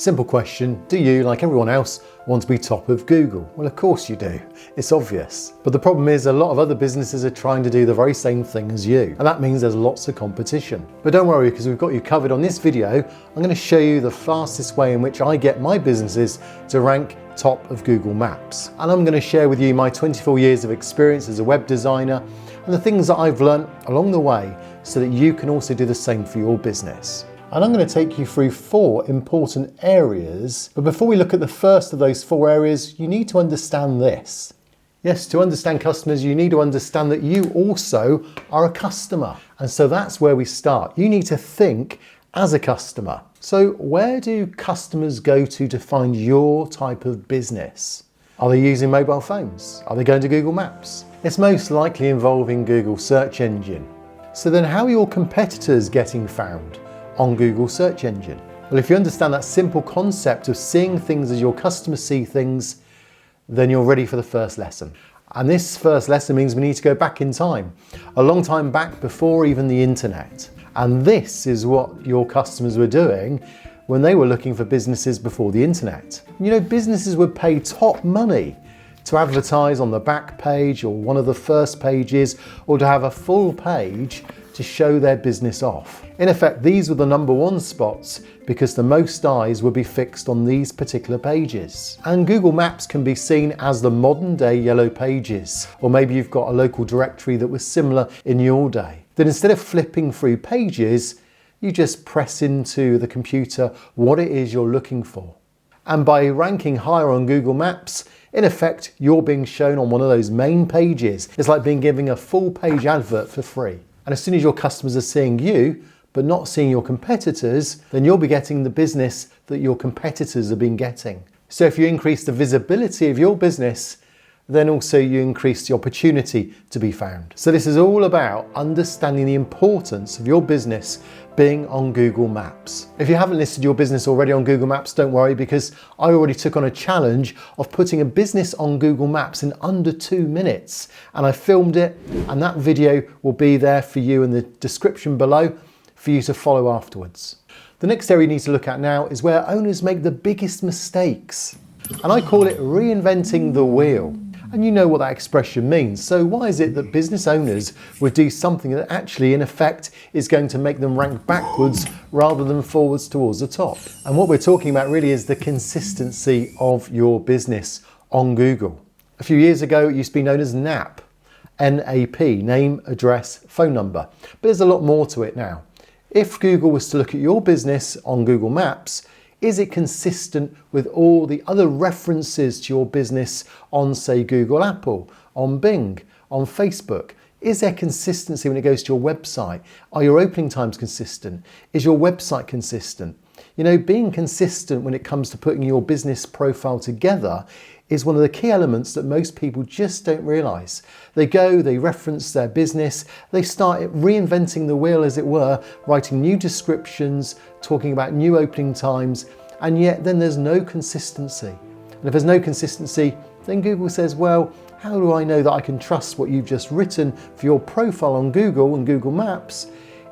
Simple question, do you, like everyone else, want to be top of Google? Well, of course you do. It's obvious. But the problem is a lot of other businesses are trying to do the very same thing as you. And that means there's lots of competition. But don't worry, because we've got you covered on this video. I'm going to show you the fastest way in which I get my businesses to rank top of Google Maps. And I'm going to share with you my 24 years of experience as a web designer and the things that I've learned along the way so that you can also do the same for your business. And I'm going to take you through 4 important areas. But before we look at the first of those 4 areas, you need to understand this. Yes, to understand customers, you need to understand that you also are a customer. And so that's where we start. You need to think as a customer. So where do customers go to find your type of business? Are they using mobile phones? Are they going to Google Maps? It's most likely involving Google search engine. So then how are your competitors getting found on Google search engine? Well, if you understand that simple concept of seeing things as your customers see things, then you're ready for the first lesson. And this first lesson means we need to go back in time, a long time back before even the internet. And this is what your customers were doing when they were looking for businesses before the internet. You know, businesses would pay top money to advertise on the back page or one of the first pages, or to have a full page to show their business off. In effect, these were the #1 spots because the most eyes would be fixed on these particular pages. And Google Maps can be seen as the modern day yellow pages, or maybe you've got a local directory that was similar in your day. Then instead of flipping through pages, you just press into the computer what it is you're looking for. And by ranking higher on Google Maps, in effect, you're being shown on one of those main pages. It's like being given a full page advert for free. And as soon as your customers are seeing you, but not seeing your competitors, then you'll be getting the business that your competitors have been getting. So if you increase the visibility of your business, then also you increase the opportunity to be found. So this is all about understanding the importance of your business being on Google Maps. If you haven't listed your business already on Google Maps, don't worry, because I already took on a challenge of putting a business on Google Maps in under 2 minutes. And I filmed it, and that video will be there for you in the description below for you to follow afterwards. The next area you need to look at now is where owners make the biggest mistakes. And I call it reinventing the wheel. And you know what that expression means. So why is it that business owners would do something that actually in effect is going to make them rank backwards rather than forwards towards the top? And what we're talking about really is the consistency of your business on Google. A few years ago, it used to be known as NAP, N-A-P, name, address, phone number. But there's a lot more to it now. If Google was to look at your business on Google Maps, is it consistent with all the other references to your business on, say, Google Apple, on Bing, on Facebook? Is there consistency when it goes to your website? Are your opening times consistent? Is your website consistent? You know, being consistent when it comes to putting your business profile together is one of the key elements that most people just don't realise. They go, they reference their business, they start reinventing the wheel as it were, writing new descriptions, talking about new opening times, and yet then there's no consistency. And if there's no consistency, then Google says, well, how do I know that I can trust what you've just written for your profile on Google and Google Maps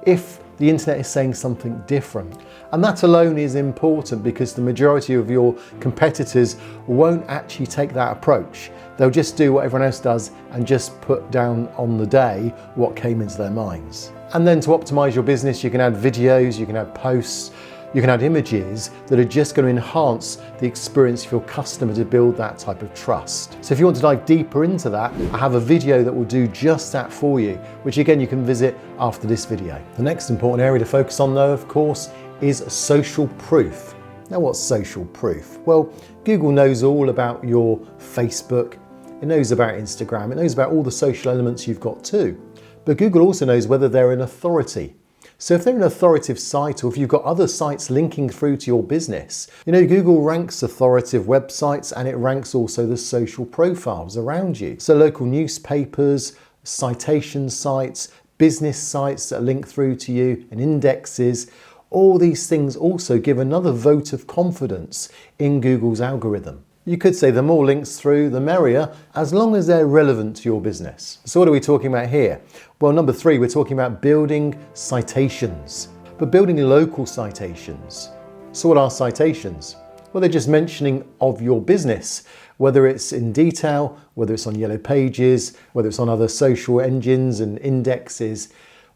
if the internet is saying something different? And that alone is important because the majority of your competitors won't actually take that approach. They'll just do what everyone else does and just put down on the day what came into their minds. And then to optimize your business, you can add videos, you can add posts, you can add images that are just going to enhance the experience of your customer to build that type of trust. So if you want to dive deeper into that, I have a video that will do just that for you, which again you can visit after this video. The next important area to focus on though, of course, is social proof. Now what's social proof? Well, Google knows all about your Facebook, it knows about Instagram, it knows about all the social elements you've got too. But Google also knows whether they're an authority. So if they're an authoritative site, or if you've got other sites linking through to your business, you know, Google ranks authoritative websites and it ranks also the social profiles around you. So local newspapers, citation sites, business sites that link through to you, and indexes, all these things also give another vote of confidence in Google's algorithm. You could say the more links through, the merrier, as long as they're relevant to your business. So what are we talking about here? Well, number 3, we're talking about building citations, but building local citations. So what are citations? Well, they're just mentioning of your business, whether it's in detail, whether it's on Yellow Pages, whether it's on other social engines and indexes.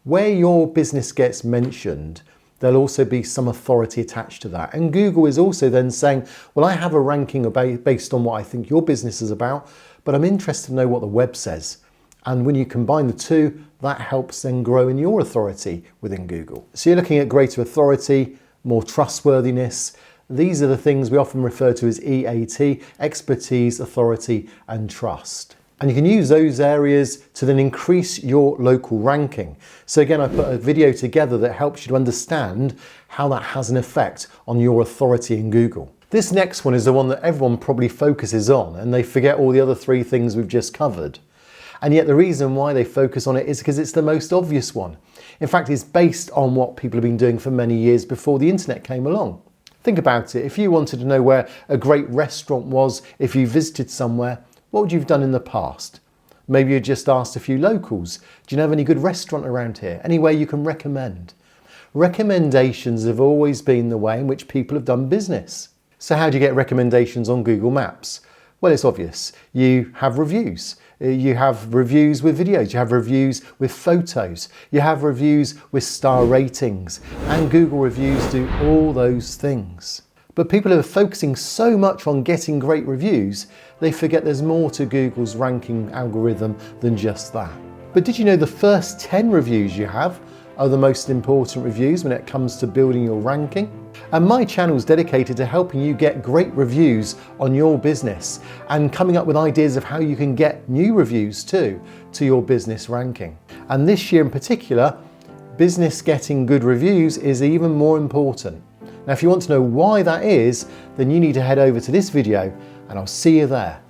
Where your business gets mentioned, there'll also be some authority attached to that. And Google is also then saying, well, I have a ranking based on what I think your business is about, but I'm interested to know what the web says. And when you combine the two, that helps then grow in your authority within Google. So you're looking at greater authority, more trustworthiness. These are the things we often refer to as EAT, expertise, authority, and trust. And you can use those areas to then increase your local ranking. So again, I put a video together that helps you to understand how that has an effect on your authority in Google. This next one is the one that everyone probably focuses on, and they forget all the other three things we've just covered. And yet the reason why they focus on it is because it's the most obvious one. In fact, it's based on what people have been doing for many years before the internet came along. Think about it. If you wanted to know where a great restaurant was, if you visited somewhere, what would you have done in the past? Maybe you just asked a few locals. Do you know of any good restaurant around here? Anywhere you can recommend? Recommendations have always been the way in which people have done business. So how do you get recommendations on Google Maps? Well, it's obvious. You have reviews. You have reviews with videos, you have reviews with photos, you have reviews with star ratings, and Google reviews do all those things. But people are focusing so much on getting great reviews, they forget there's more to Google's ranking algorithm than just that. But did you know the first 10 reviews you have are the most important reviews when it comes to building your ranking? And my channel is dedicated to helping you get great reviews on your business and coming up with ideas of how you can get new reviews too to your business ranking. And this year in particular, business getting good reviews is even more important. Now, if you want to know why that is, then you need to head over to this video and I'll see you there.